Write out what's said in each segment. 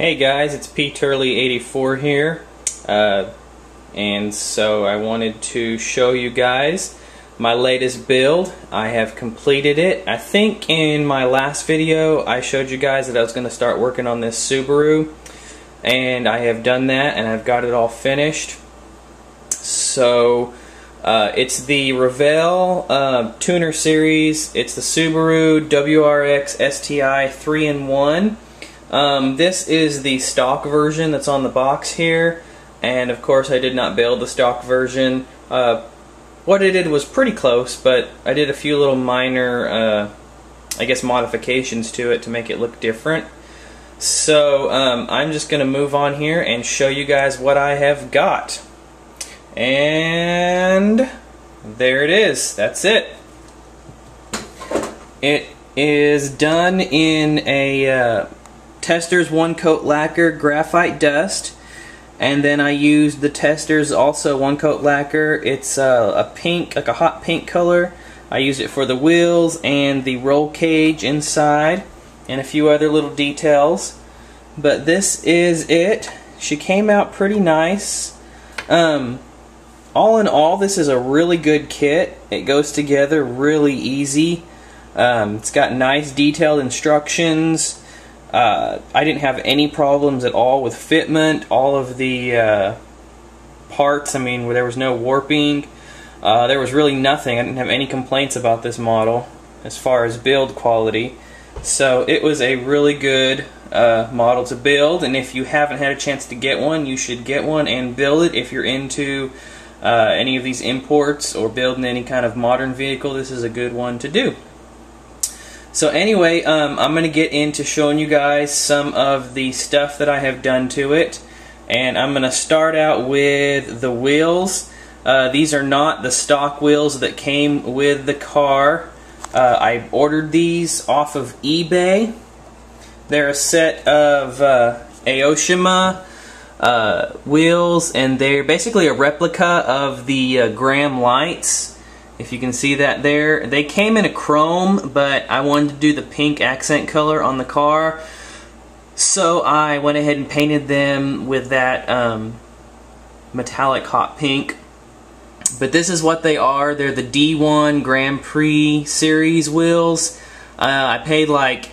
Hey guys, it's Turley 84 here, and so I wanted to show you guys my latest build. I have completed it. I think in my last video I showed you guys that I was going to start working on this Subaru, and I have done that and I've got it all finished. So it's the Revell Tuner Series. It's the Subaru WRX STi 3-in-1. This is the stock version that's on the box here, and of course I did not build the stock version. What I did was pretty close, but I did a few little minor, I guess, modifications to it to make it look different. So I'm just going to move on here and show you guys what I have got. And there it is. That's it. It is done in a Tester's one coat lacquer graphite dust, and then I used the Tester's also one coat lacquer. It's a pink, like a hot pink color. I used it for the wheels and the roll cage inside and a few other little details, but this is it. She came out pretty nice. All in all, this is a really good kit. It goes together really easy. It's got nice detailed instructions. I didn't have any problems at all with fitment. All of the parts, I mean, there was no warping. There was really nothing. I didn't have any complaints about this model as far as build quality. So it was a really good model to build, and if you haven't had a chance to get one, you should get one and build it. If you're into any of these imports or building any kind of modern vehicle, this is a good one to do. So anyway, I'm going to get into showing you guys some of the stuff that I have done to it, and I'm going to start out with the wheels. These are not the stock wheels that came with the car. I ordered these off of eBay. They're a set of Aoshima wheels, and they're basically a replica of the Graham lights. If you can see that there. They came in a chrome, but I wanted to do the pink accent color on the car, so I went ahead and painted them with that metallic hot pink. But this is what they are. They're the D1 Grand Prix series wheels. I paid like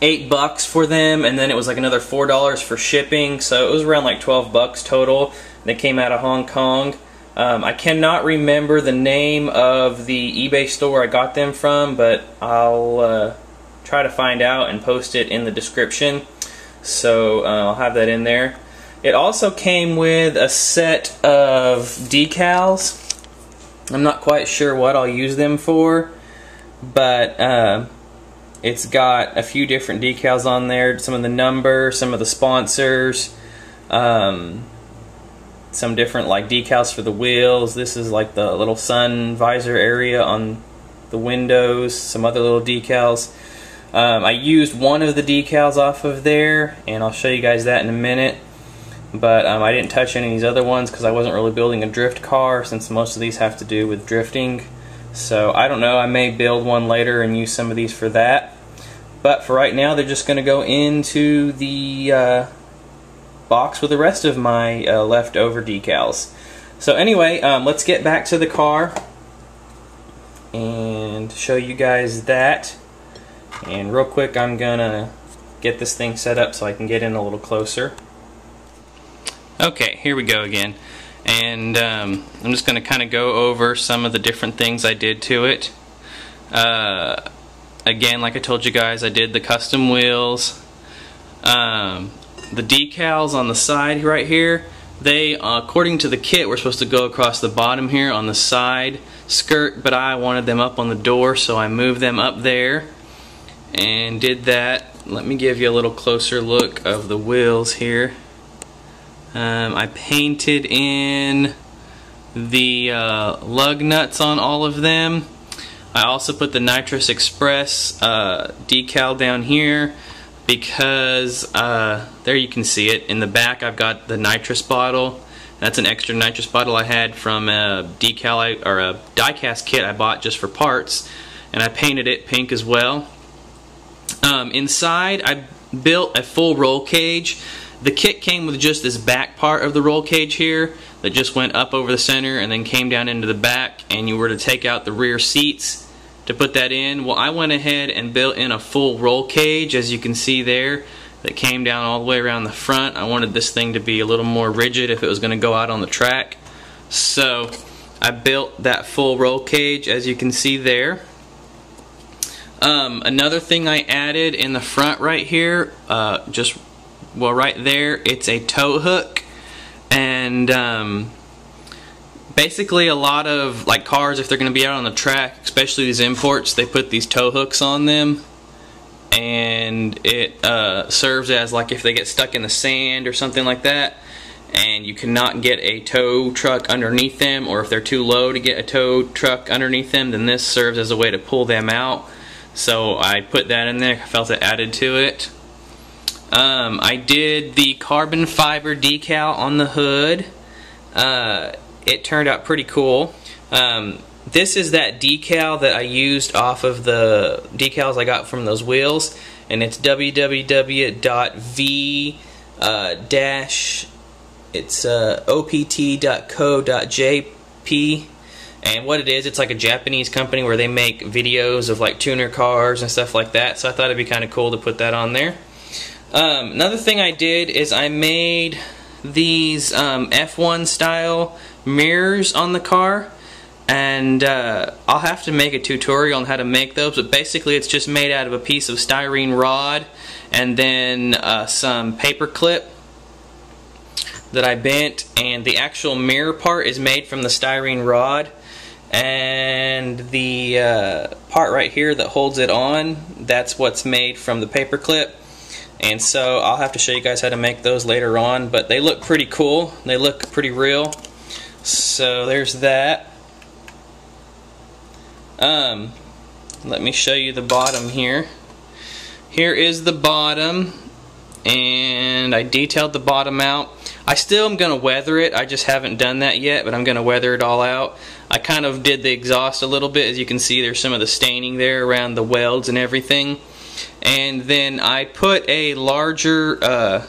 $8 for them, and then it was like another $4 for shipping, so it was around like $12 total. They came out of Hong Kong. I cannot remember the name of the eBay store I got them from, but I'll try to find out and post it in the description, so I'll have that in there. It also came with a set of decals. I'm not quite sure what I'll use them for, but it's got a few different decals on there, some of the numbers, some of the sponsors, some different like decals for the wheels. This is like the little sun visor area on the windows, some other little decals. I used one of the decals off of there, and I'll show you guys that in a minute, but I didn't touch any of these other ones because I wasn't really building a drift car, since most of these have to do with drifting. So I don't know, I may build one later and use some of these for that, but for right now they're just going to go into the box with the rest of my leftover decals. So anyway, let's get back to the car and show you guys that. And real quick, I'm gonna get this thing set up so I can get in a little closer. Okay, here we go again, and I'm just gonna kind of go over some of the different things I did to it. Again, like I told you guys, I did the custom wheels. The decals on the side right here, they, according to the kit, were supposed to go across the bottom here on the side skirt, but I wanted them up on the door, so I moved them up there and did that. Let me give you a little closer look of the wheels here. I painted in the lug nuts on all of them. I also put the Nitrous Express decal down here, because there you can see it. In the back I've got the nitrous bottle. That's an extra nitrous bottle I had from a die-cast kit I bought just for parts, and I painted it pink as well. Inside I built a full roll cage, The kit came with just this back part of the roll cage here that just went up over the center and then came down into the back, and you were to take out the rear seats to put that in. Well, I went ahead and built in a full roll cage, as you can see there, that came down all the way around the front. I wanted this thing to be a little more rigid if it was going to go out on the track. So I built that full roll cage, as you can see there. Another thing I added in the front right here, right there, it's a tow hook. And basically a lot of cars, if they're going to be out on the track, especially these imports, they put these tow hooks on them, and it serves as if they get stuck in the sand or something like that, and you cannot get a tow truck underneath them, or if they're too low to get a tow truck underneath them, then this serves as a way to pull them out. So I put that in there. I felt it added to it. I did the carbon fiber decal on the hood. It turned out pretty cool. This is that decal that I used off of the decals I got from those wheels, and it's opt.co.jp. And what it is, it's like a Japanese company where they make videos of tuner cars and stuff like that. So I thought it'd be kind of cool to put that on there. Another thing I did is I made these F1 style mirrors on the car, and I'll have to make a tutorial on how to make those, but basically it's just made out of a piece of styrene rod and then some paper clip that I bent, and the actual mirror part is made from the styrene rod, and the part right here that holds it on, that's what's made from the paper clip. And so I'll have to show you guys how to make those later on, but they look pretty cool. They look pretty real. So there's that. Let me show you the bottom here. Here is the bottom, and I detailed the bottom out. I still am going to weather it. I just haven't done that yet, but I'm going to weather it all out. I kind of did the exhaust a little bit. As you can see, there's some of the staining there around the welds and everything. And then I put a larger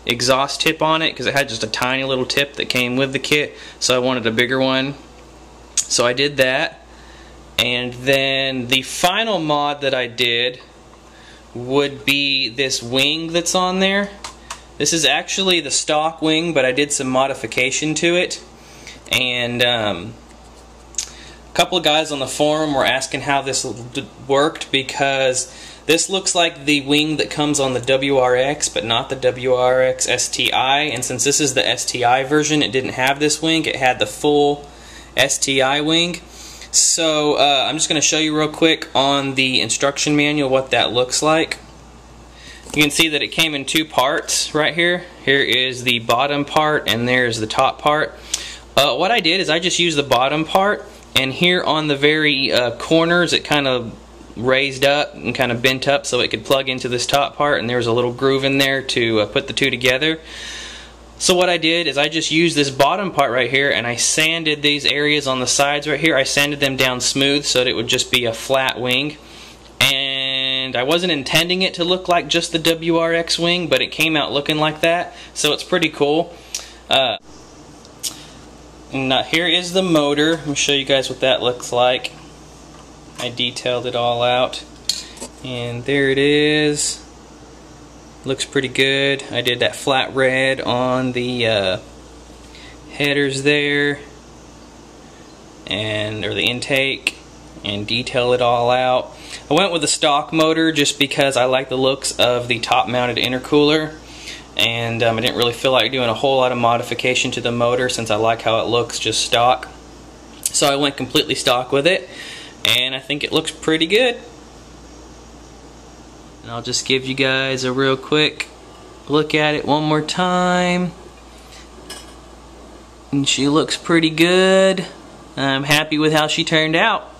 exhaust tip on it because it had just a tiny little tip that came with the kit, so I wanted a bigger one. So I did that. And then the final mod that I did would be this wing that's on there. This is actually the stock wing, but I did some modification to it. And a couple of guys on the forum were asking how this worked, because this looks like the wing that comes on the WRX, but not the WRX STi. And since this is the STi version, it didn't have this wing. It had the full STi wing. So I'm just going to show you real quick on the instruction manual what that looks like. You can see that it came in two parts right here. Here is the bottom part, and there's the top part. What I did is I just used the bottom part, and here on the very corners it kind of raised up and kind of bent up so it could plug into this top part, and there was a little groove in there to put the two together. So what I did is I just used this bottom part right here, and I sanded these areas on the sides right here. I sanded them down smooth so that it would just be a flat wing. And I wasn't intending it to look like just the WRX wing, but it came out looking like that, so it's pretty cool. Now here is the motor. Let me show you guys what that looks like. I detailed it all out, and there it is. Looks pretty good. I did that flat red on the headers there, or the intake, and detail it all out. I went with the stock motor just because I like the looks of the top mounted intercooler, and I didn't really feel like doing a whole lot of modification to the motor since I like how it looks just stock. So I went completely stock with it, and I think it looks pretty good. And I'll just give you guys a real quick look at it one more time. And she looks pretty good. I'm happy with how she turned out.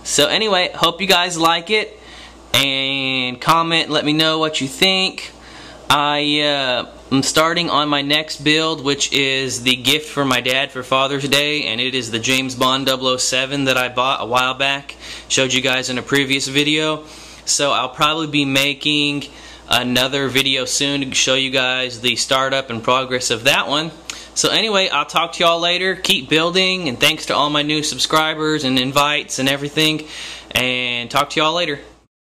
So anyway, hope you guys like it, and comment and let me know what you think. I am starting on my next build, which is the gift for my dad for Father's Day, and it is the James Bond 007 that I bought a while back. Showed you guys in a previous video. So I'll probably be making another video soon to show you guys the startup and progress of that one. So anyway, I'll talk to y'all later. Keep building, and thanks to all my new subscribers and invites and everything, and talk to y'all later.